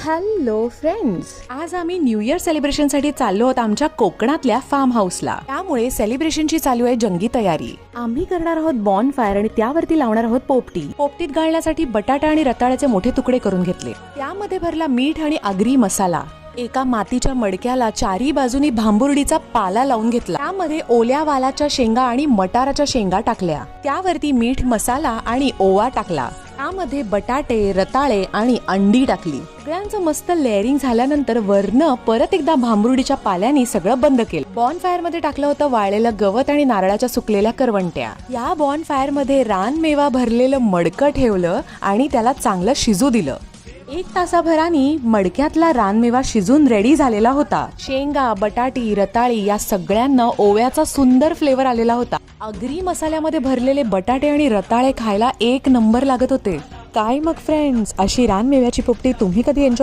Hello friends, आज आम्ही new year celebration साठी चाललो आहोत आमच्या कोकणातल्या फार्म हाऊसला. त्यामुळे सेलिब्रेशनची चालू आहे जंगी तयारी. आम्ही करणार आहोत बॉन फायर आणि त्यावरती लावणार आहोत पोपटी. पोपटीत घालण्यासाठी बटाटा आणि रताळ्याचे मोठे तुकडे करून घेतले. त्यामध्ये भरला मीठ आणि आगरी मसाला. एका मातीच्या मडक्याला चारी बाजूनी भांबुर्डीचा पाला लावून घेतला. त्यामध्ये ओल्या वालाच्या शेंगा आणि मटाराच्या शेंगा टाकल्या. त्यावरती मीठ, मसाला आणि ओवा टाकला. त्यामध्ये बटाटे, रताळे आणि अंडी टाकली. सगळ्यांचं मस्त लेअरिंग झाल्यानंतर वरनं परत एकदा भांबुर्डीच्या पाल्याने सगळं बंद केलं. बॉन फायर मध्ये टाकलं होतं वाळलेलं गवत आणि नारळाच्या सुकलेल्या करवंट्या. या बॉन फायर मध्ये रानमेवा भरलेलं मडकं ठेवलं आणि त्याला चांगलं शिजू दिलं. 1 तासाभरानी मडक्यातला रानमेवा शिजून रेडी झालेला होता. शेंगा, बटाटी, रताळी या सगळ्यांना ओव्याचा सुंदर फ्लेवर आलेला होता. आगरी मसाल्यामध्ये भरलेले बटाटे आणि रताळे खायला 1 नंबर लागत होते. काय मग फ्रेंड्स, अशी रानमेव्याची पोपटी तुम्ही कधी एन्जॉय